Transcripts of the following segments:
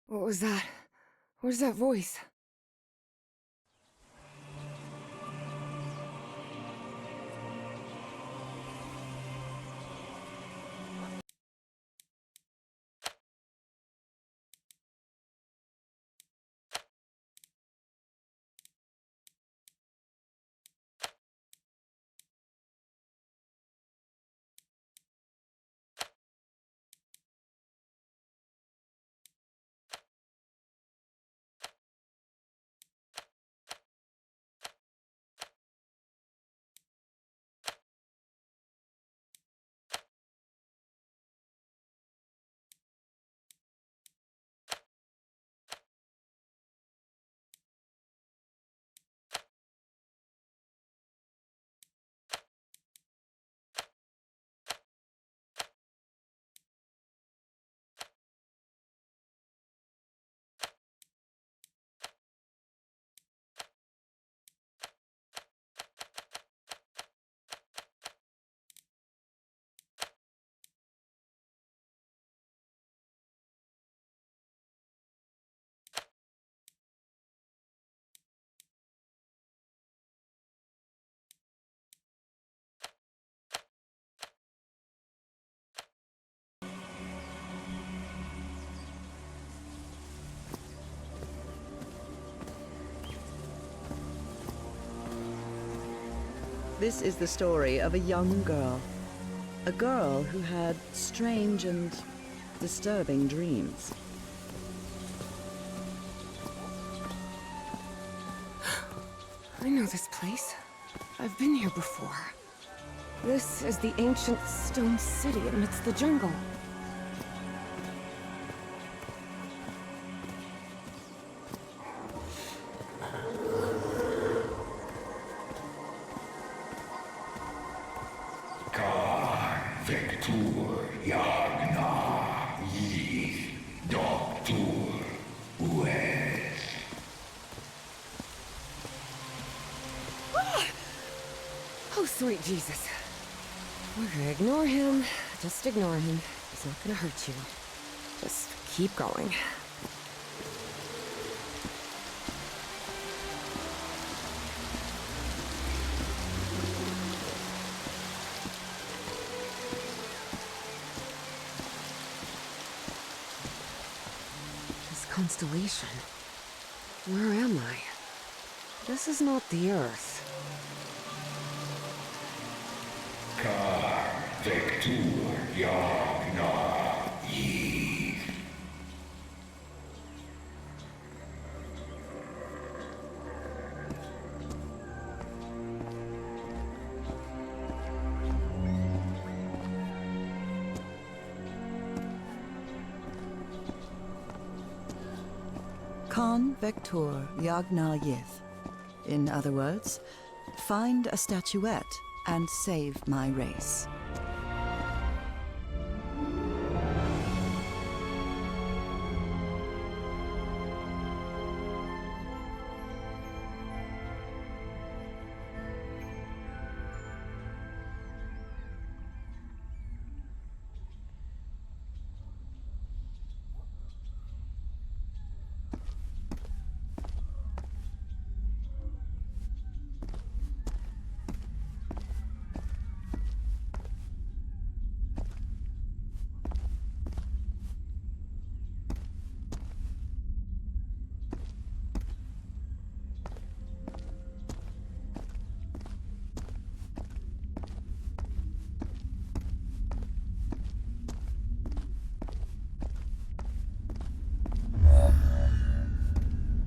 What was that? Where's that voice? This is the story of a young girl. A girl who had strange and disturbing dreams. I know this place. I've been here before. This is the ancient stone city amidst the jungle. Oh, sweet Jesus. Okay, ignore him. Just ignore him. He's not gonna hurt you. Just keep going. This constellation. Where am I? This is not the Earth. Con Vector Yagna Yith. In other words, find a statuette and save my race.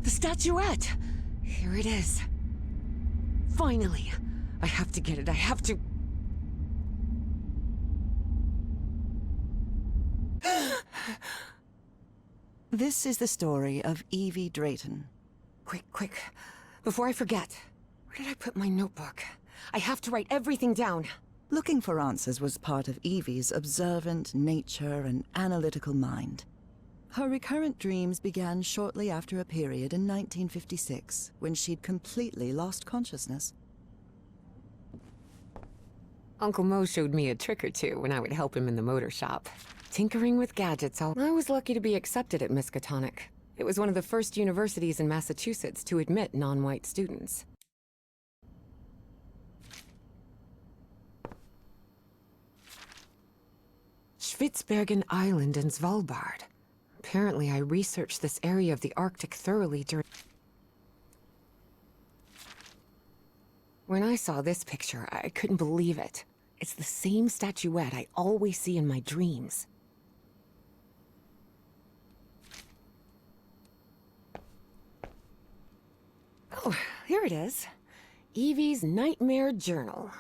The statuette! Here it is. Finally! I have to get it, I have to... This is the story of Evie Drayton. Quick, quick. Before I forget. Where did I put my notebook? I have to write everything down. Looking for answers was part of Evie's observant nature and analytical mind. Her recurrent dreams began shortly after a period in 1956, when she'd completely lost consciousness. Uncle Mo showed me a trick or two when I would help him in the motor shop. Tinkering with gadgets, I was lucky to be accepted at Miskatonic. It was one of the first universities in Massachusetts to admit non-white students. Spitsbergen Island and Svalbard. Apparently, I researched this area of the Arctic thoroughly during... When I saw this picture, I couldn't believe it. It's the same statuette I always see in my dreams. Oh, here it is. Evie's Nightmare Journal.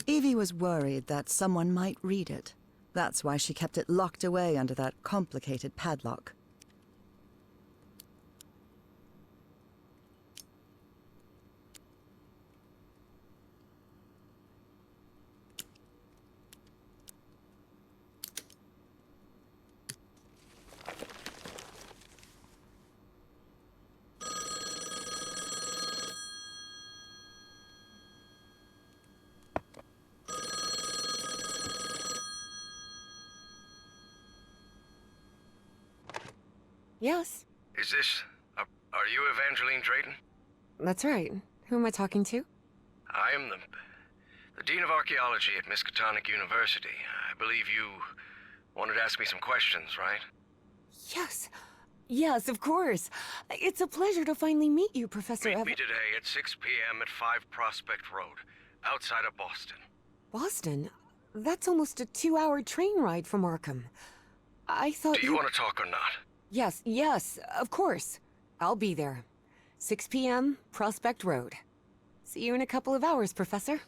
Evie was worried that someone might read it. That's why she kept it locked away under that complicated padlock. Yes, Is this... are you Evangeline Drayton? that's right. Who am I talking to? I am the Dean of Archaeology at Miskatonic University. I believe you wanted to ask me some questions, right? Yes. Yes, of course. It's a pleasure to finally meet you, Professor Meet me today at 6 p.m. at 5 Prospect Road, outside of Boston. Boston? That's almost a 2-hour train ride from Arkham. I thought Do you want to talk or not? Yes, of course. I'll be there. 6 p.m., Prospect Road. See you in a couple of hours, Professor.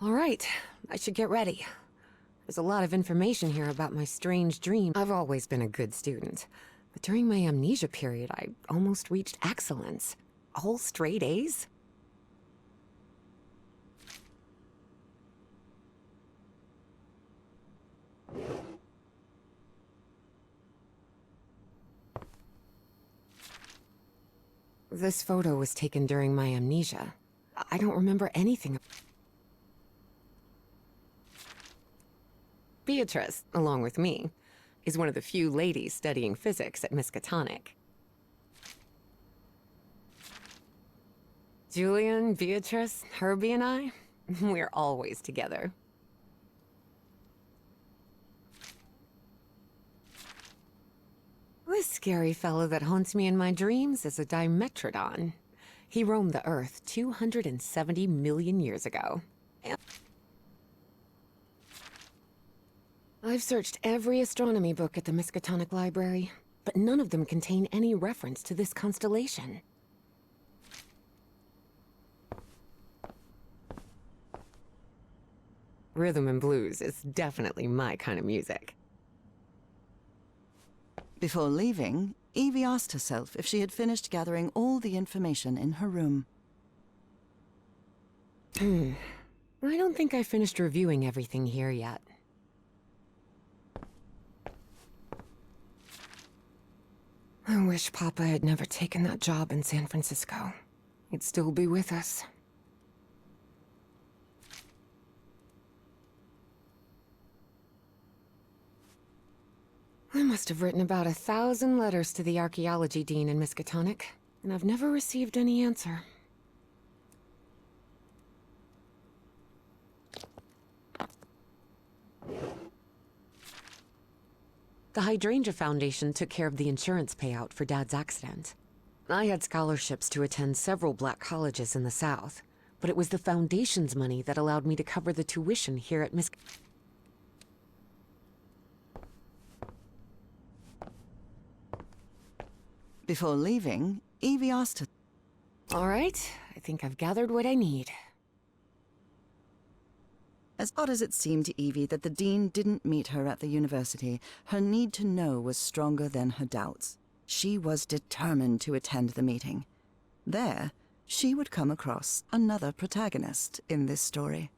All right, I should get ready. There's a lot of information here about my strange dream. I've always been a good student, but during my amnesia period, I almost reached excellence. All straight A's? This photo was taken during my amnesia. I don't remember anything. Beatrice, along with me, is one of the few ladies studying physics at Miskatonic. Julian, Beatrice, Herbie, and I, we're always together. This scary fellow that haunts me in my dreams is a Dimetrodon. He roamed the Earth 270 million years ago. I've searched every astronomy book at the Miskatonic Library, but none of them contain any reference to this constellation. Rhythm and blues is definitely my kind of music. Before leaving, Evie asked herself if she had finished gathering all the information in her room. I don't think I finished reviewing everything here yet. I wish Papa had never taken that job in San Francisco. He'd still be with us. I must have written about 1,000 letters to the archaeology dean in Miskatonic, and I've never received any answer. The Hydrangea Foundation took care of the insurance payout for Dad's accident. I had scholarships to attend several black colleges in the South, but it was the Foundation's money that allowed me to cover the tuition here at Before leaving, Evie asked her... All right, I think I've gathered what I need. As odd as it seemed to Evie that the dean didn't meet her at the university, her need to know was stronger than her doubts. She was determined to attend the meeting. There, she would come across another protagonist in this story.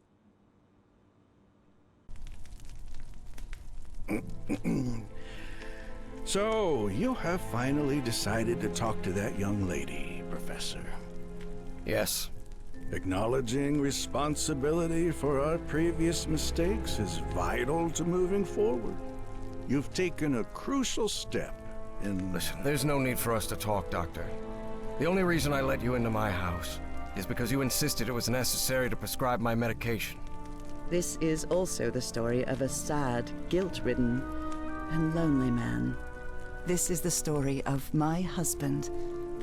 So, you have finally decided to talk to that young lady, Professor. Yes. Acknowledging responsibility for our previous mistakes is vital to moving forward. You've taken a crucial step in... Listen, there's no need for us to talk, Doctor. The only reason I let you into my house is because you insisted it was necessary to prescribe my medication. This is also the story of a sad, guilt-ridden, and lonely man. This is the story of my husband,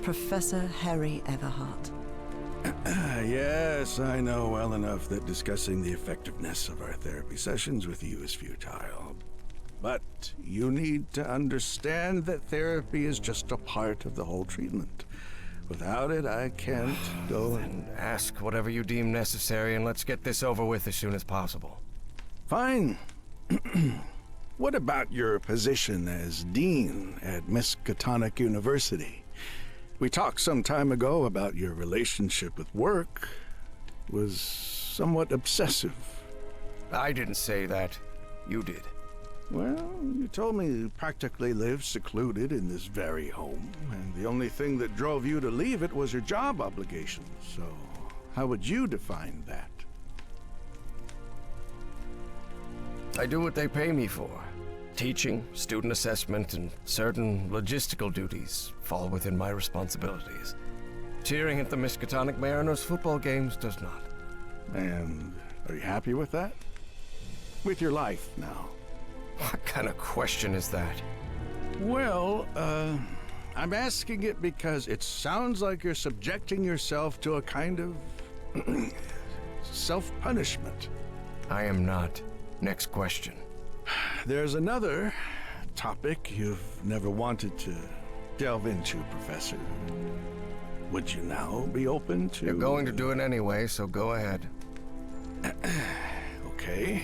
Professor Harry Everhart. Yes, I know well enough that discussing the effectiveness of our therapy sessions with you is futile. But you need to understand that therapy is just a part of the whole treatment. Without it, I can't go and... Ask whatever you deem necessary, and let's get this over with as soon as possible. Fine. What about your position as dean at Miskatonic University? We talked some time ago about your relationship with work. It was somewhat obsessive. I didn't say that. You did. Well, you told me you practically lived secluded in this very home, and the only thing that drove you to leave it was your job obligations. So, how would you define that? I do what they pay me for. Teaching, student assessment, and certain logistical duties fall within my responsibilities. Cheering at the Miskatonic Mariners football games does not. And are you happy with that? With your life now? What kind of question is that? Well, I'm asking it because it sounds like you're subjecting yourself to a kind of self-punishment. I am not. Next question. There's another topic you've never wanted to delve into, Professor. Would you now be open to... You're going to do it anyway, so go ahead. Okay.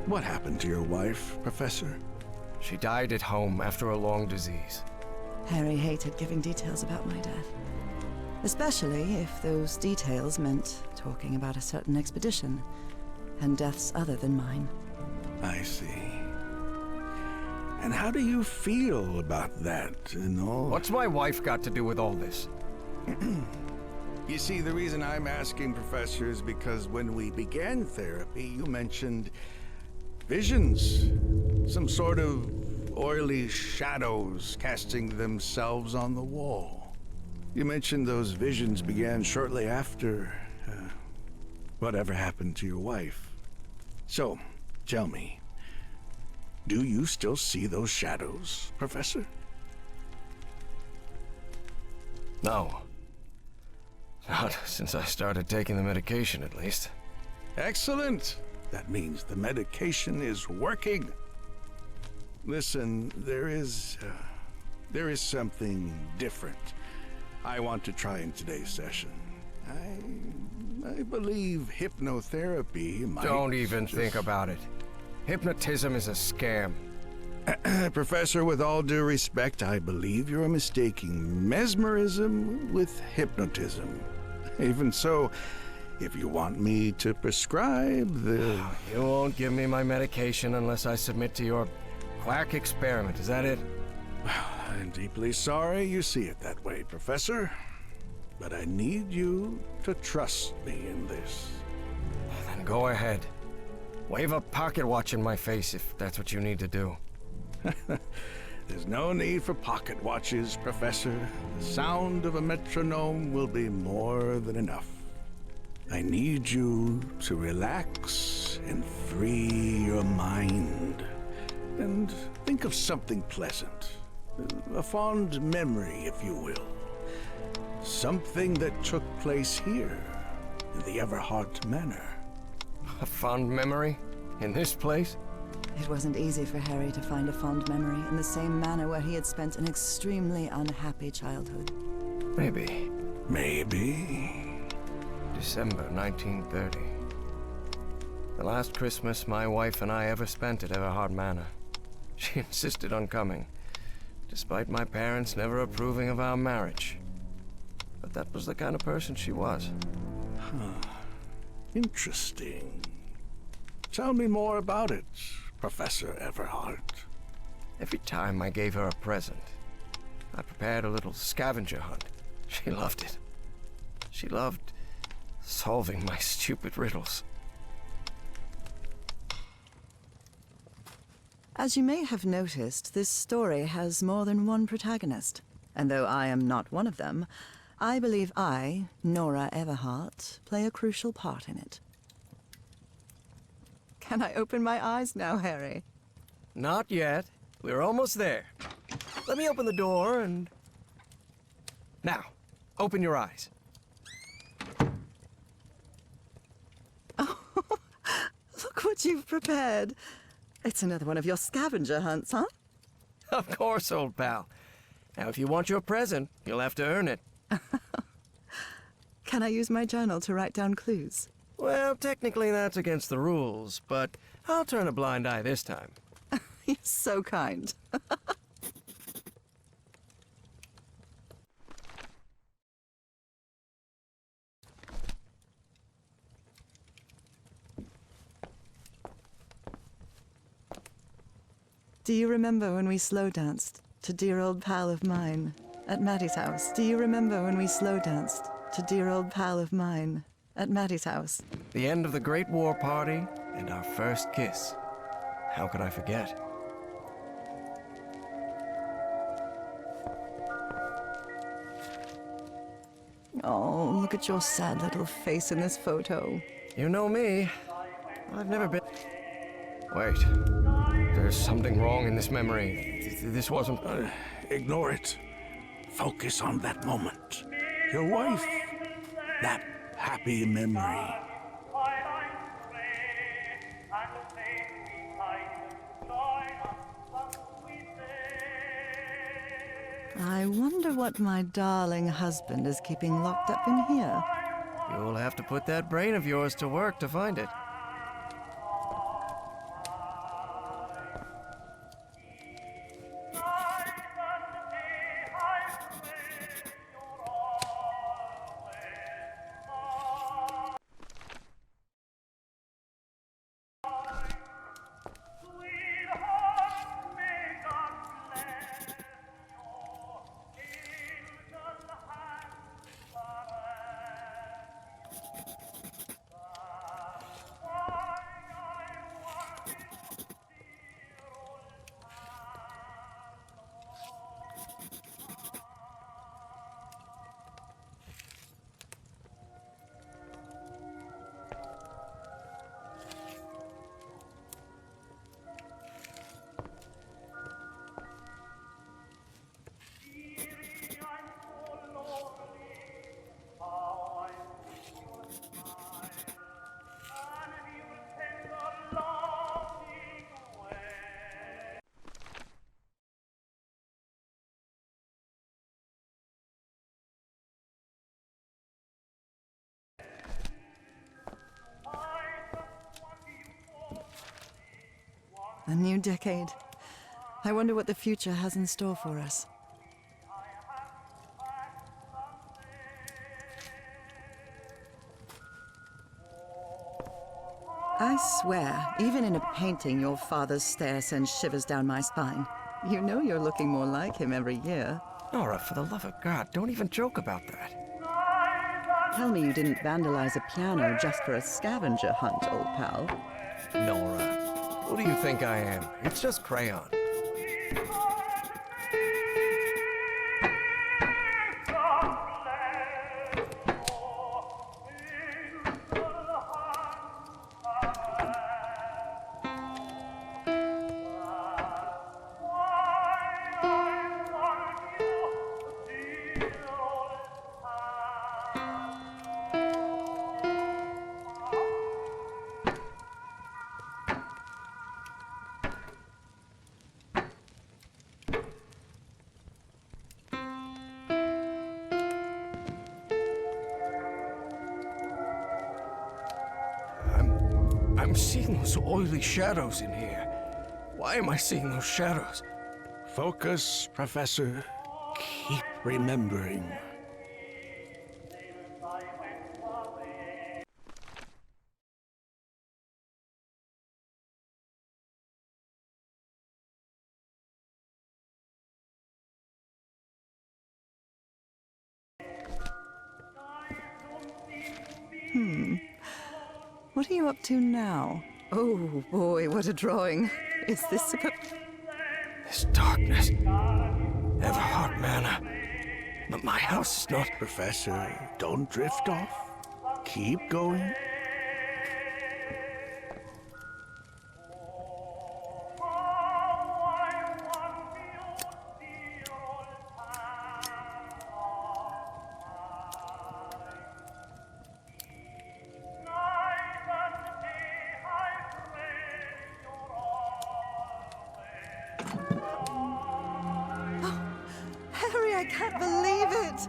What happened to your wife, Professor? She died at home after a long disease. Harry hated giving details about my death. Especially if those details meant talking about a certain expedition and deaths other than mine. I see. And how do you feel about that and all? What's my wife got to do with all this? You see, the reason I'm asking, Professor, is because when we began therapy, you mentioned visions. Some sort of oily shadows casting themselves on the wall. You mentioned those visions began shortly after whatever happened to your wife. So, tell me, do you still see those shadows, Professor? No. Not since I started taking the medication, at least. Excellent! That means the medication is working. Listen, there is something different I want to try in today's session. I believe hypnotherapy might... Don't even think about it. Hypnotism is a scam. Professor, with all due respect, I believe you're mistaking mesmerism with hypnotism. Even so, if you want me to prescribe the... You won't give me my medication unless I submit to your quack experiment, is that it? I'm deeply sorry you see it that way, Professor. But I need you to trust me in this. Then go ahead. Wave a pocket watch in my face if that's what you need to do. There's no need for pocket watches, Professor. The sound of a metronome will be more than enough. I need you to relax and free your mind. And think of something pleasant. A fond memory, if you will. Something that took place here, in the Everhart Manor. A fond memory? In this place? It wasn't easy for Harry to find a fond memory in the same manor where he had spent an extremely unhappy childhood. Maybe. Maybe. December 1930. The last Christmas my wife and I ever spent at Everhart Manor. She insisted on coming, despite my parents never approving of our marriage. But that was the kind of person she was. Interesting. Tell me more about it, Professor Everhart. Every time I gave her a present, I prepared a little scavenger hunt. She loved it. She loved solving my stupid riddles. As you may have noticed, this story has more than one protagonist. And though I am not one of them, I believe I, Nora Everhart, play a crucial part in it. Can I open my eyes now, Harry? Not yet. We're almost there. Let me open the door and... Now, open your eyes. Look what you've prepared. It's another one of your scavenger hunts, huh? Of course, old pal. Now, if you want your present, you'll have to earn it. Can I use my journal to write down clues? Well, technically that's against the rules, but I'll turn a blind eye this time. You're so kind. Do you remember when we slow danced to Dear Old Pal of Mine at Maddie's house? Do you remember when we slow danced to Dear Old Pal of Mine at Maddie's house? The end of the Great War Party and our first kiss. How could I forget? Oh, look at your sad little face in this photo. You know me. I've never been... Wait. There's something wrong in this memory. This wasn't... Ignore it. Focus on that moment. Your wife. That happy memory. I wonder what my darling husband is keeping locked up in here. You'll have to put that brain of yours to work to find it. A new decade. I wonder what the future has in store for us. I swear, even in a painting, your father's stare sends shivers down my spine. You know you're looking more like him every year. Nora, for the love of God, don't even joke about that. Tell me you didn't vandalize a piano just for a scavenger hunt, old pal. Nora, who do you think I am? It's just crayon. I'm seeing those oily shadows in here. Why am I seeing those shadows? Focus, Professor. Keep remembering. What are you up to now? Oh boy, what a drawing. Is this supposed... This darkness. Everhard Manor. But my house is not... Professor, don't drift off. Keep going. Harry, I can't believe it!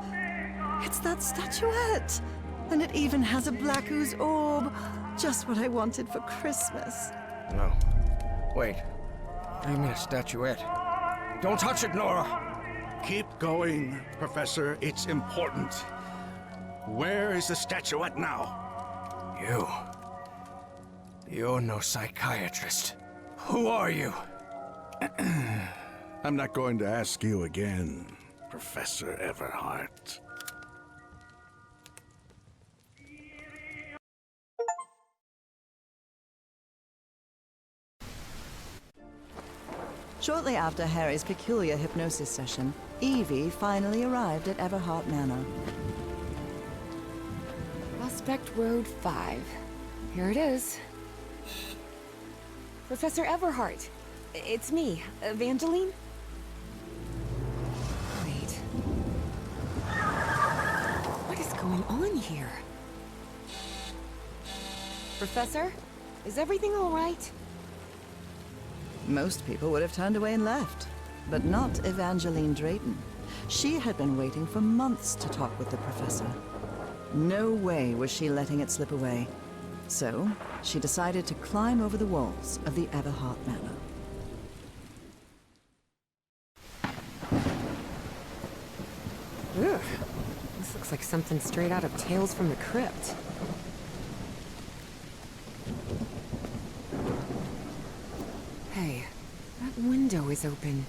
It's that statuette! And it even has a black ooze orb. Just what I wanted for Christmas. No. Wait. I mean a statuette. Don't touch it, Nora! Keep going, Professor. It's important. Where is the statuette now? You. You're no psychiatrist. Who are you? I'm not going to ask you again, Professor Everhart. Shortly after Harry's peculiar hypnosis session, Evie finally arrived at Everhart Manor. Prospect Road 5. Here it is. Professor Everhart. It's me, Evangeline. Wait. What is going on here? Professor? Is everything all right? Most people would have turned away and left, but not Evangeline Drayton. She had been waiting for months to talk with the professor. No way was she letting it slip away. So, she decided to climb over the walls of the Everhart Manor. Ugh. This looks like something straight out of Tales from the Crypt. Hey, that window is open.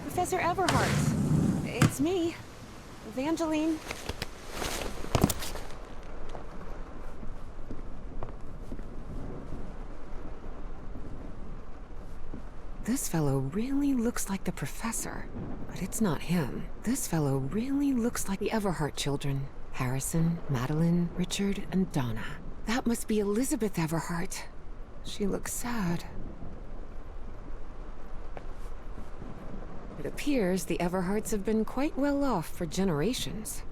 Professor Everhart. It's me, Evangeline. This fellow really looks like the professor, but it's not him. This fellow really looks like the Everhart children. Harrison, Madeline, Richard, and Donna. That must be Elizabeth Everhart. She looks sad. It appears the Everharts have been quite well off for generations.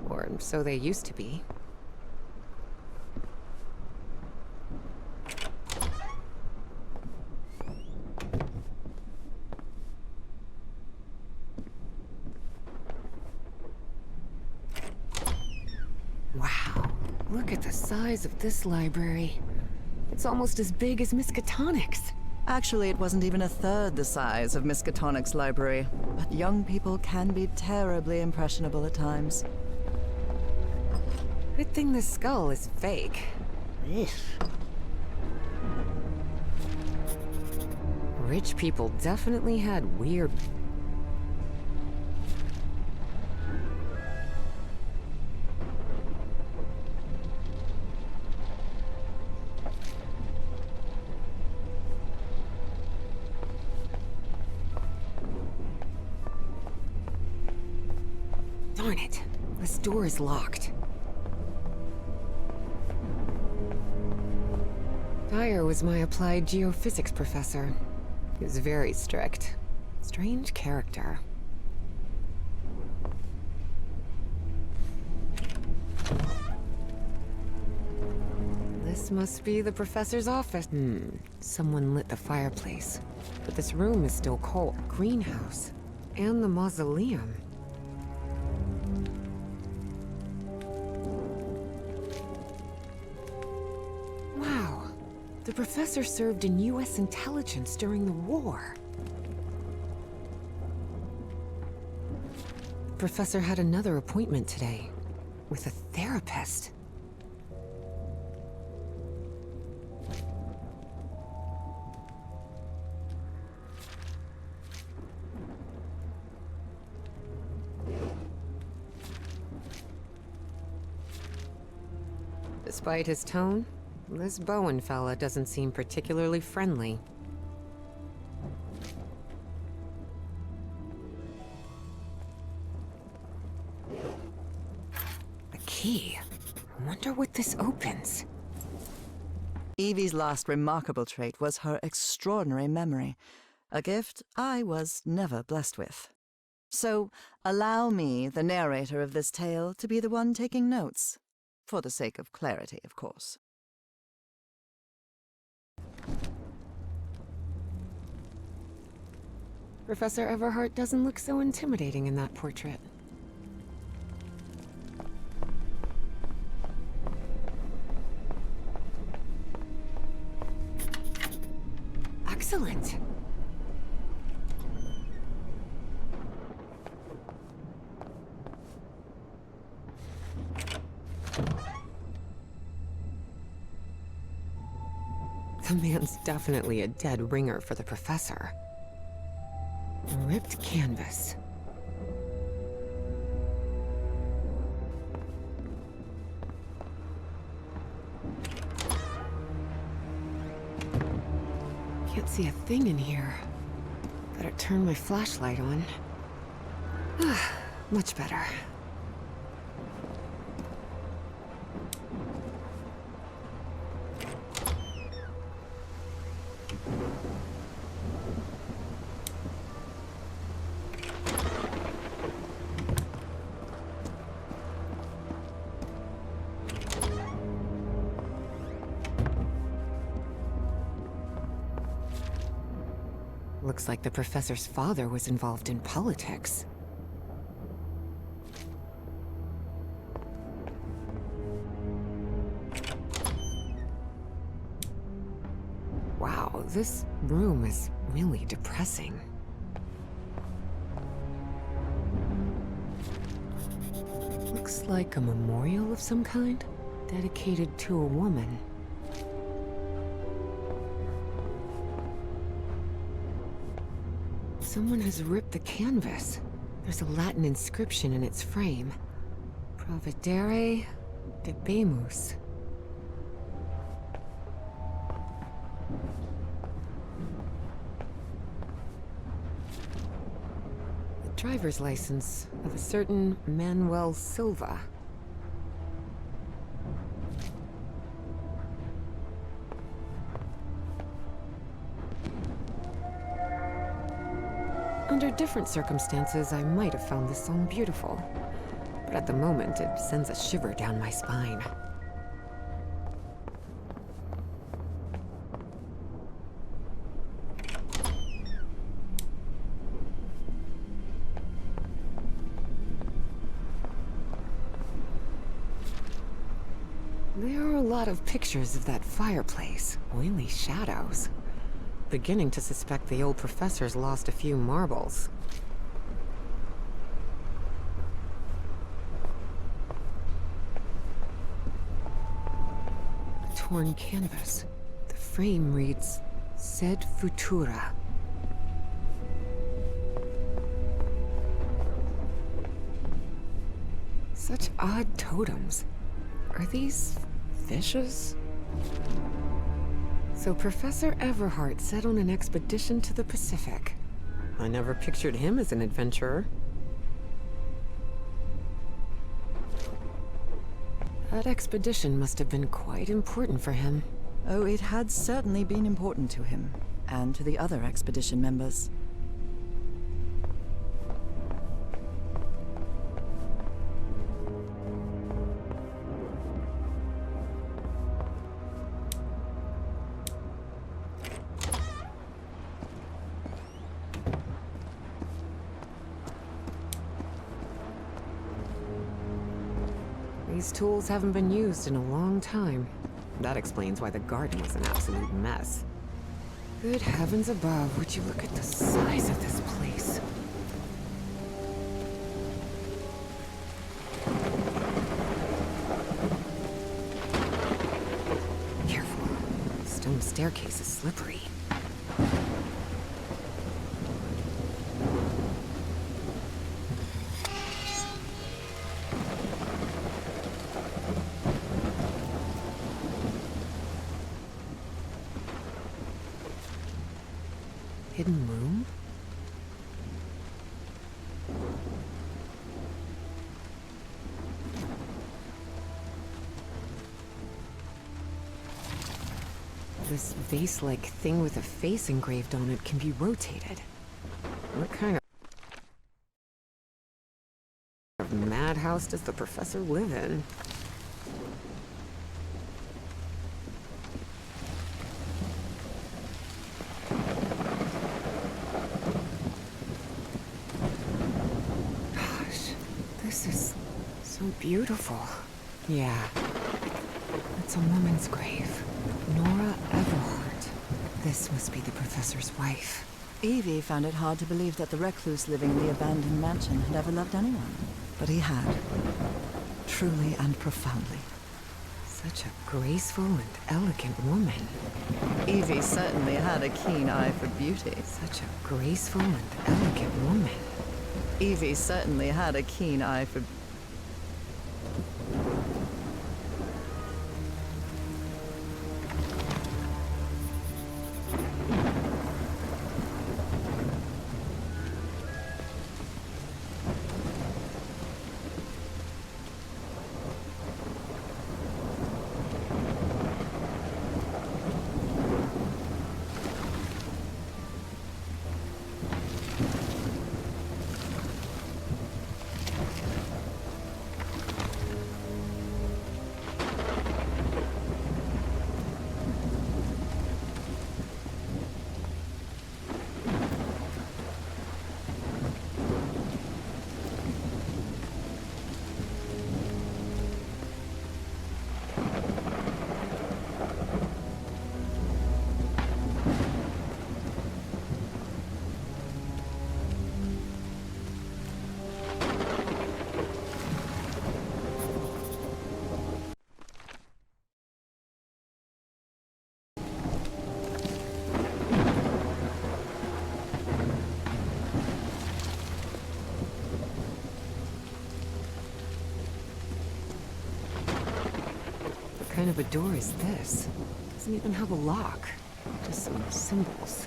Or so they used to be. Wow, look at the size of this library. It's almost as big as Miskatonic's. Actually, it wasn't even a third the size of Miskatonic's library, but young people can be terribly impressionable at times. Good thing the skull is fake. Ugh. Rich people definitely had weird... Darn it. This door is locked. Dyer was my applied geophysics professor. He was very strict. Strange character. This must be the professor's office. Someone lit the fireplace. But this room is still cold. Greenhouse. And the mausoleum. Wow. The professor served in U.S. intelligence during the war. professor had another appointment today with a therapist. Despite his tone, this Bowen fella doesn't seem particularly friendly. The key. I wonder what this opens. Evie's last remarkable trait was her extraordinary memory, a gift I was never blessed with. So allow me, the narrator of this tale, to be the one taking notes. For the sake of clarity, of course. Professor Everhart doesn't look so intimidating in that portrait. Excellent. The man's definitely a dead ringer for the professor. Ripped canvas. Can't see a thing in here. Better turn my flashlight on. Much better. Looks like the professor's father was involved in politics. Wow, this room is really depressing. Looks like a memorial of some kind, dedicated to a woman. Someone has ripped the canvas. There's a Latin inscription in its frame. Providere debemus. The driver's license of a certain Manuel Silva. Under different circumstances, I might have found this song beautiful. But at the moment, it sends a shiver down my spine. There are a lot of pictures of that fireplace. Oily shadows. Beginning to suspect the old professor's lost a few marbles. A torn canvas. The frame reads, Sed Futura. Such odd totems. Are these fishes? So Professor Everhart set on an expedition to the Pacific. I never pictured him as an adventurer. That expedition must have been quite important for him. Oh, it had certainly been important to him, and to the other expedition members. These tools haven't been used in a long time. That explains why the garden was an absolute mess. Good heavens above, would you look at the size of this place? staircase is slippery. Hidden room? This vase-like thing with a face engraved on it can be rotated. What kind of madhouse does the professor live in? Gosh, this is so beautiful. Yeah, it's a woman's grave. Nora Everhart. This must be the professor's wife. Evie found it hard to believe that the recluse living in the abandoned mansion had ever loved anyone. But he had. Truly and profoundly. Such a graceful and elegant woman. Evie certainly had a keen eye for beauty. Such a graceful and elegant woman. Evie certainly had a keen eye for... What kind of a door is this? Doesn't even have a lock. Just some symbols.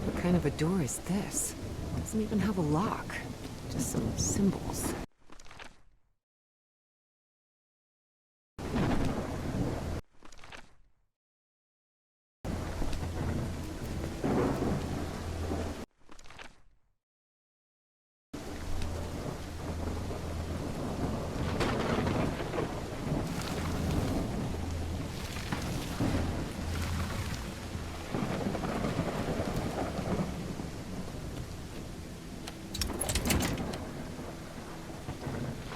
What kind of a door is this? Doesn't even have a lock. Just some symbols.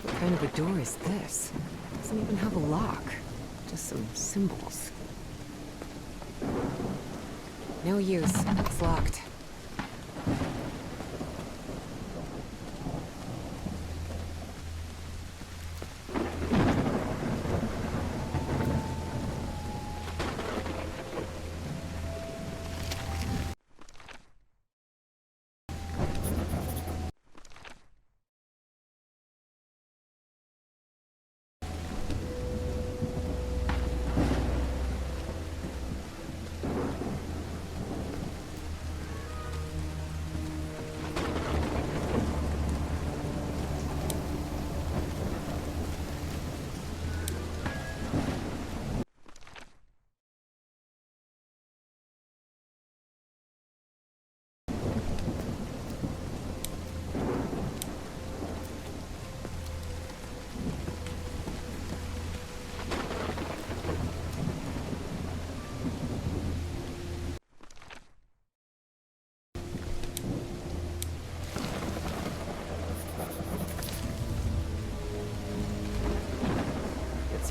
What kind of a door is this? Doesn't even have a lock. Just some symbols. No use. It's locked.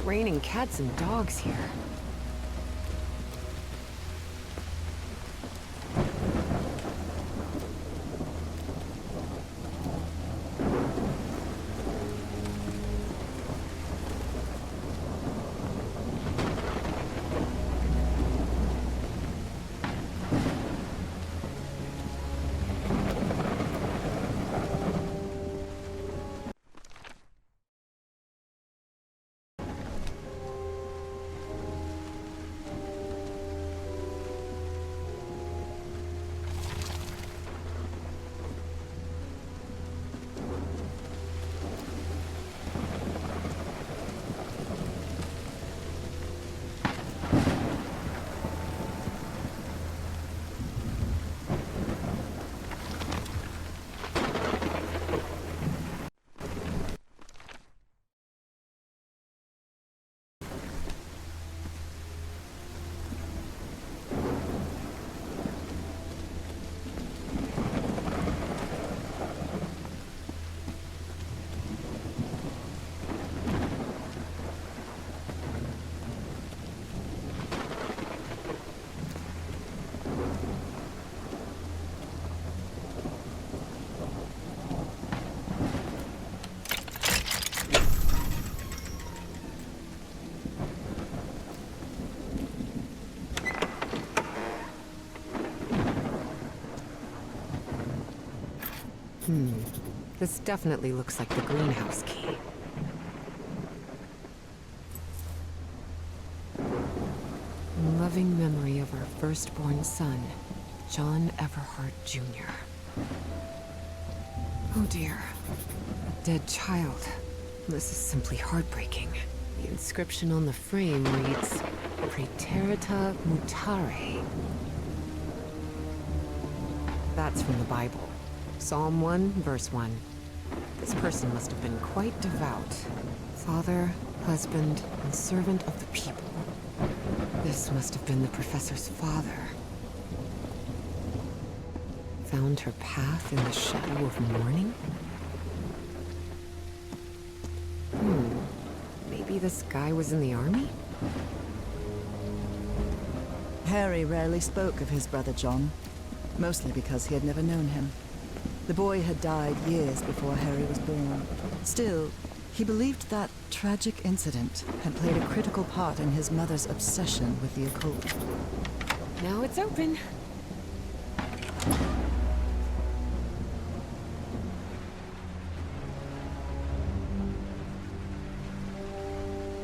raining cats and dogs here. This definitely looks like the greenhouse key. In loving memory of our firstborn son, John Everhart Jr. Oh dear. A dead child. This is simply heartbreaking. The inscription on the frame reads, Praeterita Mutare. That's from the Bible. Psalm 1, verse 1. This person must have been quite devout. Father, husband, and servant of the people. This must have been the professor's father. Found her path in the shadow of morning? Maybe this guy was in the army? Harry rarely spoke of his brother John, mostly because he had never known him. The boy had died years before Harry was born. Still, he believed that tragic incident had played a critical part in his mother's obsession with the occult. Now it's open.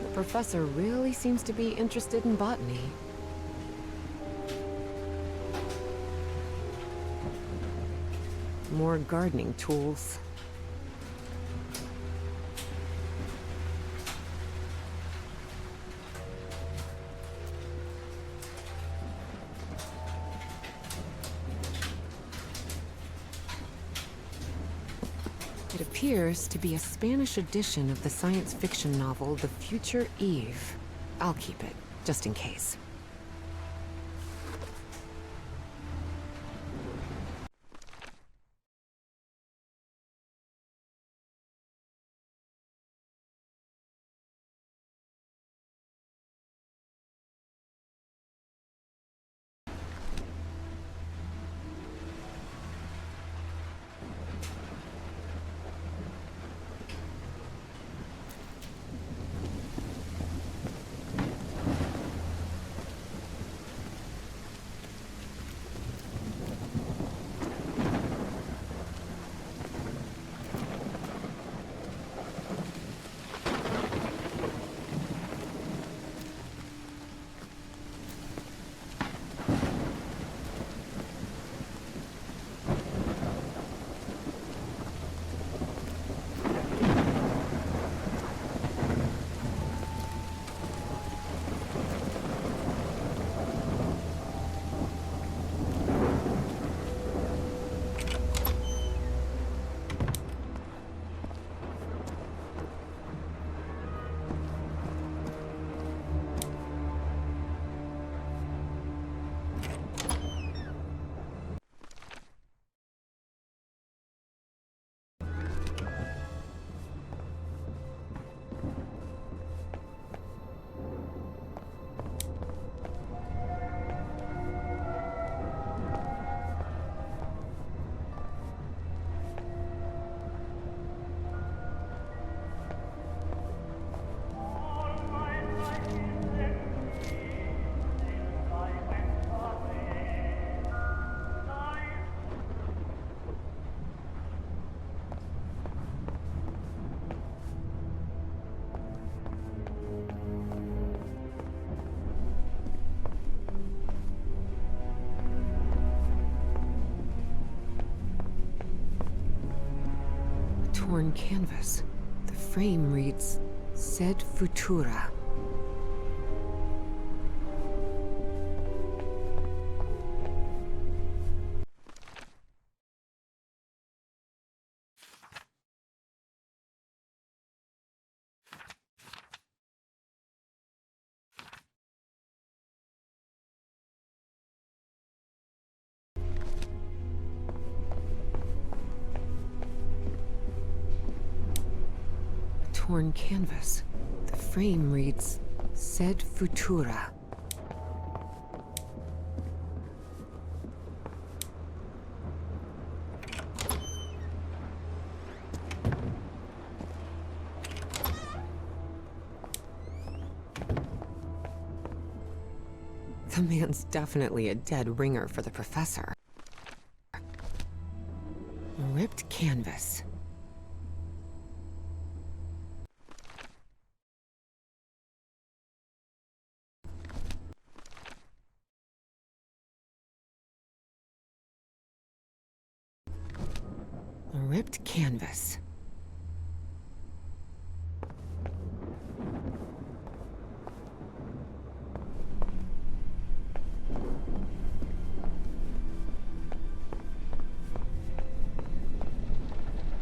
The professor really seems to be interested in botany. More gardening tools. It appears to be a Spanish edition of the science fiction novel The Future Eve. I'll keep it, just in case. torn canvas. The frame reads, Sed Futura. Torn canvas. The frame reads, Sed Futura. The man's definitely a dead ringer for the professor. Ripped canvas. A ripped canvas.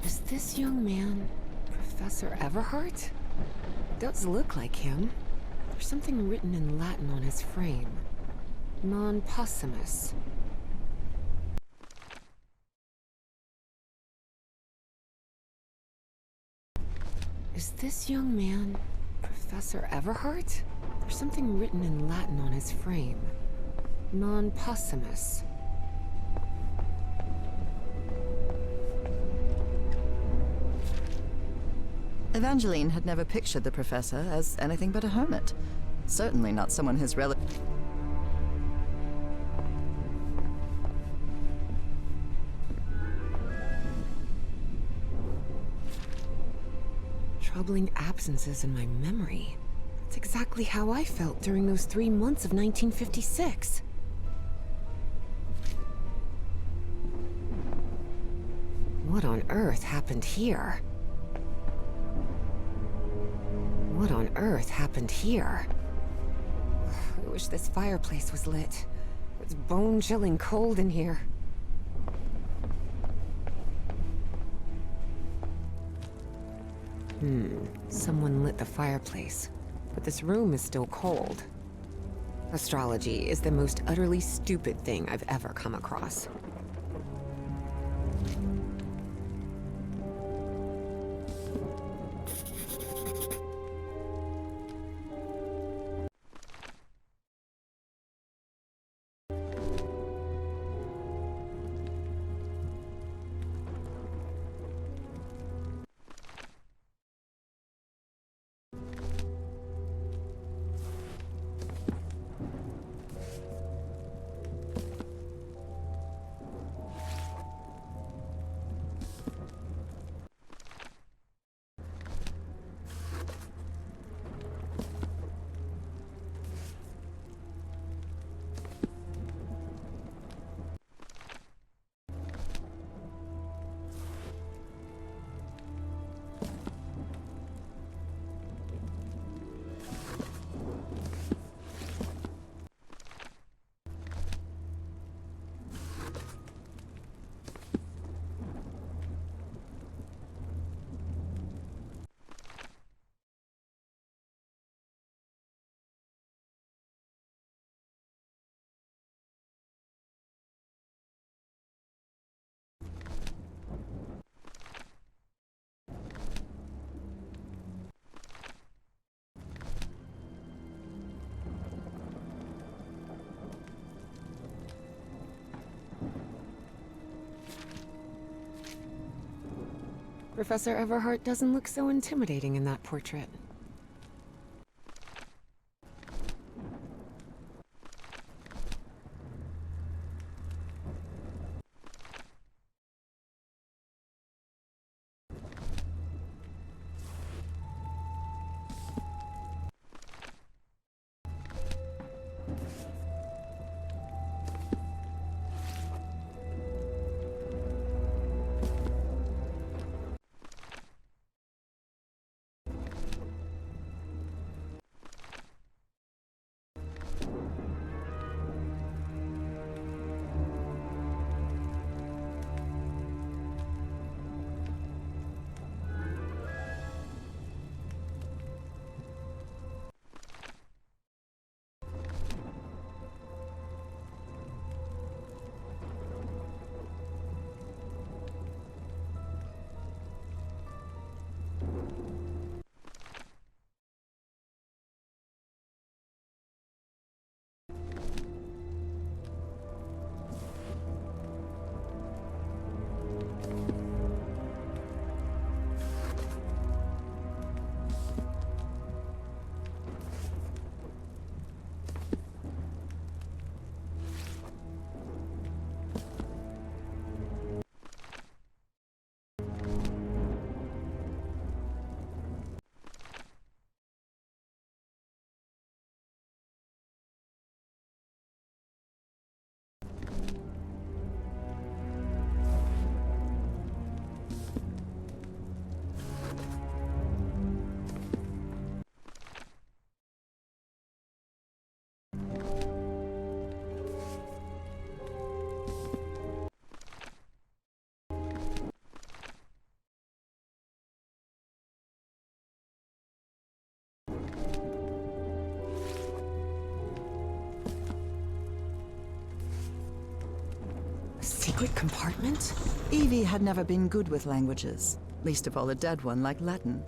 Is this young man Professor Everhart? Does look like him. There's something written in Latin on his frame. Non possumus. Is this young man Professor Everhart? There's something written in Latin on his frame. Non possumus. Evangeline had never pictured the professor as anything but a hermit. Certainly not someone his relative. Troubling absences in my memory. That's exactly how I felt during those 3 months of 1956. What on earth happened here? What on earth happened here? I wish this fireplace was lit. It's bone-chilling cold in here. Someone lit the fireplace, but this room is still cold. Astrology is the most utterly stupid thing I've ever come across. Professor Everhart doesn't look so intimidating in that portrait. Secret compartment? Evie had never been good with languages, least of all a dead one like Latin.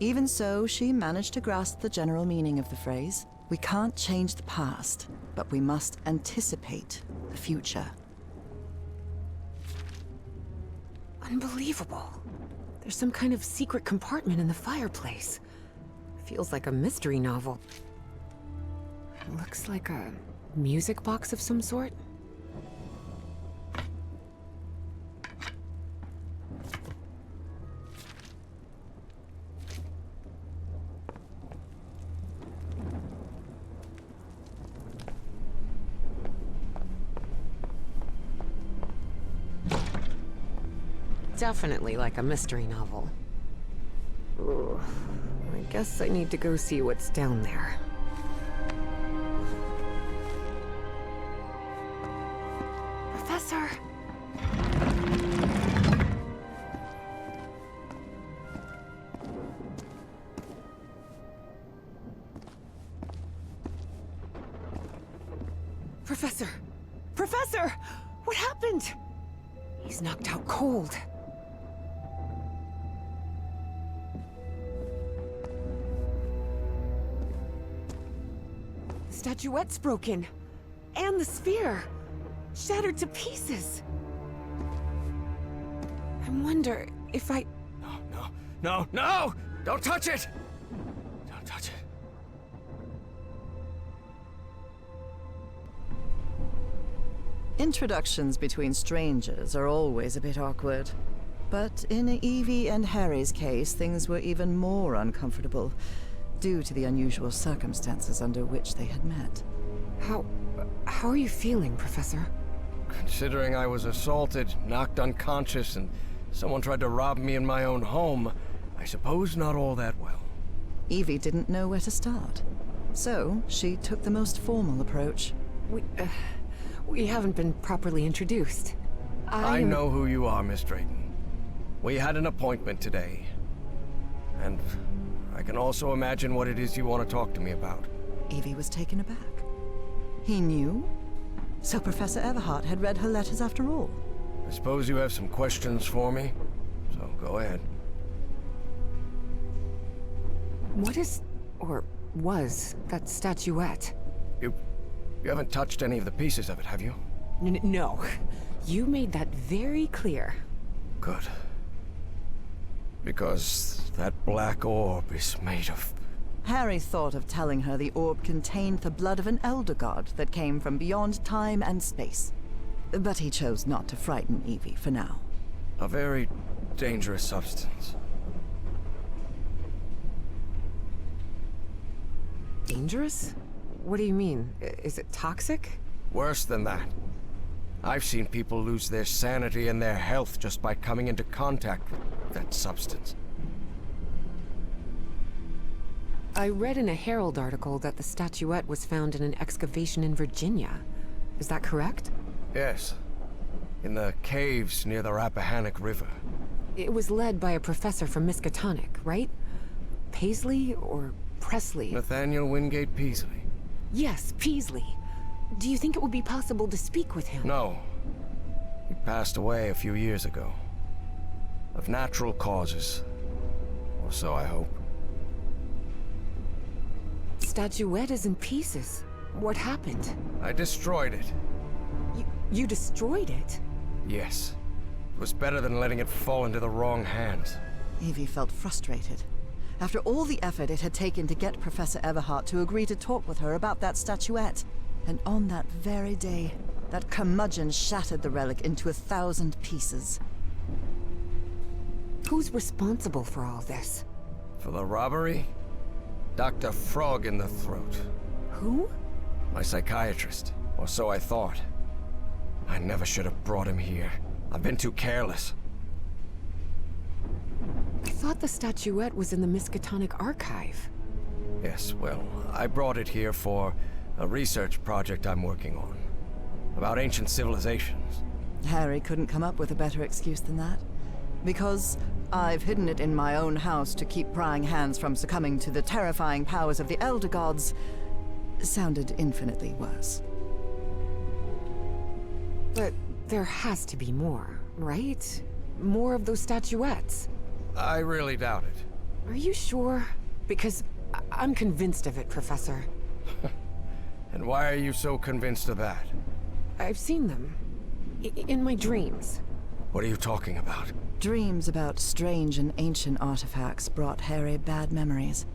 Even so, she managed to grasp the general meaning of the phrase. We can't change the past, but we must anticipate the future. Unbelievable. There's some kind of secret compartment in the fireplace. Feels like a mystery novel. Looks like a music box of some sort. Definitely like a mystery novel. Ooh, I guess I need to go see what's down there. Professor! Professor! Professor! What happened? He's knocked out cold. The statuette's broken. And the sphere. Shattered to pieces. I wonder if I... No! Don't touch it! Don't touch it. Introductions between strangers are always a bit awkward. But in Evie and Harry's case, things were even more uncomfortable, due to the unusual circumstances under which they had met. How are you feeling, Professor? Considering I was assaulted, knocked unconscious, and someone tried to rob me in my own home, I suppose not all that well. Evie didn't know where to start. So, she took the most formal approach. We haven't been properly introduced. I know who you are, Miss Drayton. We had an appointment today. And I can also imagine what it is you want to talk to me about. Evie was taken aback. He knew? So Professor Everhart had read her letters after all. I suppose you have some questions for me, so go ahead. What is, or was, that statuette? You haven't touched any of the pieces of it, have you? No. You made that very clear. Good. Because that black orb is made of... Harry thought of telling her the orb contained the blood of an elder god that came from beyond time and space. But he chose not to frighten Evie for now. a very dangerous substance. Dangerous? What do you mean? Is it toxic? Worse than that. I've seen people lose their sanity and their health just by coming into contact with that substance. I read in a Herald article that the statuette was found in an excavation in Virginia. Is that correct? Yes. In the caves near the Rappahannock River. It was led by a professor from Miskatonic, right? Paisley or Presley? Nathaniel Wingate Peaslee. Yes, Peaslee. Do you think it would be possible to speak with him? No. He passed away a few years ago. Of natural causes. Or so I hope. Statuette is in pieces. What happened? I destroyed it. You destroyed it? Yes. It was better than letting it fall into the wrong hands. Evie felt frustrated. After all the effort it had taken to get Professor Everhart to agree to talk with her about that statuette. And on that very day, that curmudgeon shattered the relic into 1,000 pieces. Who's responsible for all this? For the robbery? Dr. Frog in the throat. Who? My psychiatrist. Or so I thought. I never should have brought him here. I've been too careless. I thought the statuette was in the Miskatonic archive. Yes, well, I brought it here for a research project I'm working on. About ancient civilizations. Harry couldn't come up with a better excuse than that. Because I've hidden it in my own house to keep prying hands from succumbing to the terrifying powers of the Elder Gods sounded infinitely worse. But There has to be more, right? More of those statuettes. I really doubt it. Are you sure? Because I'm convinced of it, Professor. And why are you so convinced of that? I've seen them. In my dreams. What are you talking about? Dreams about strange and ancient artifacts brought Harry bad memories.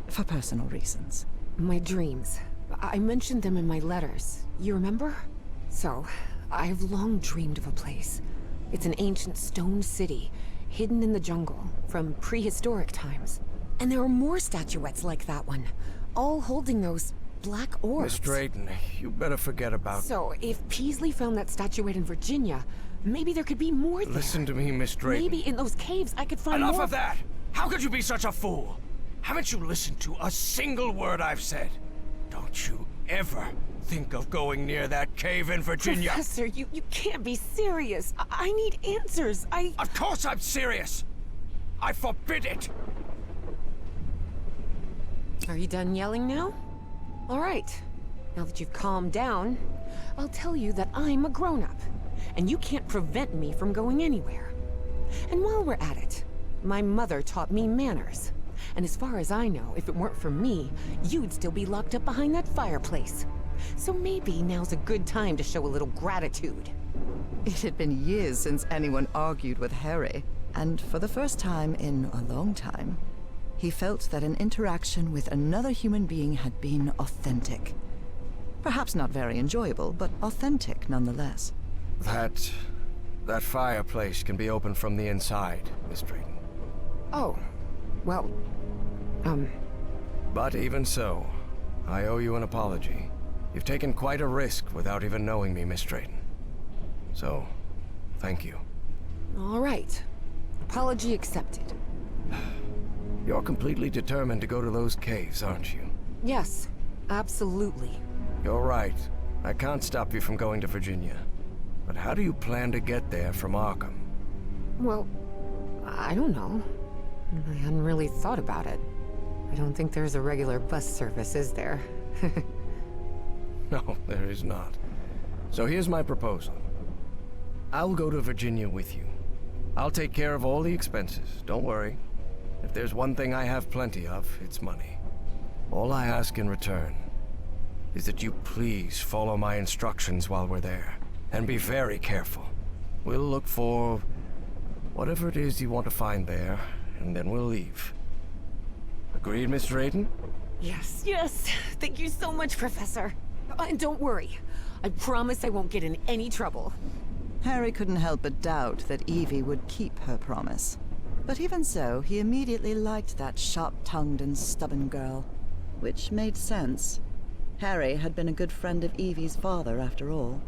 For personal reasons. My dreams. I mentioned them in my letters. You remember? So, I've long dreamed of a place. It's an ancient stone city, hidden in the jungle, from prehistoric times. And there are more statuettes like that one, all holding those black orbs. Miss Drayton, you better forget about... So, if Peasley found that statuette in Virginia, maybe there could be more there. Listen to me, Miss Drayton. Maybe in those caves I could find more... Enough of that! How could you be such a fool? Haven't you listened to a single word I've said? Don't you ever think of going near that cave in Virginia. Professor, you can't be serious. I need answers. Of course I'm serious! I forbid it! Are you done yelling now? All right. Now that you've calmed down, I'll tell you that I'm a grown-up, and you can't prevent me from going anywhere. And while we're at it, my mother taught me manners. And as far as I know, if it weren't for me, you'd still be locked up behind that fireplace. So maybe now's a good time to show a little gratitude. It had been years since anyone argued with Harry, and for the first time in a long time, he felt that an interaction with another human being had been authentic. Perhaps not very enjoyable, but authentic nonetheless. That fireplace can be opened from the inside, Miss Drayton. Oh, well, But even so, I owe you an apology. You've taken quite a risk without even knowing me, Miss Drayton. So, thank you. all right. Apology accepted. You're completely determined to go to those caves, aren't you? Yes, absolutely. You're right. I can't stop you from going to Virginia. But how do you plan to get there from Arkham? Well, I don't know. I hadn't really thought about it. I don't think there's a regular bus service, is there? No, there is not. So here's my proposal. I'll go to Virginia with you. I'll take care of all the expenses, don't worry. If there's one thing I have plenty of, it's money. All I ask in return is that you please follow my instructions while we're there. And be very careful. We'll look for whatever it is you want to find there, and then we'll leave. Agreed, Miss Drayton? Yes, yes. Thank you so much, Professor. And don't worry. I promise I won't get in any trouble. Harry couldn't help but doubt that Evie would keep her promise. But even so, he immediately liked that sharp-tongued and stubborn girl. Which made sense. Harry had been a good friend of Evie's father, after all.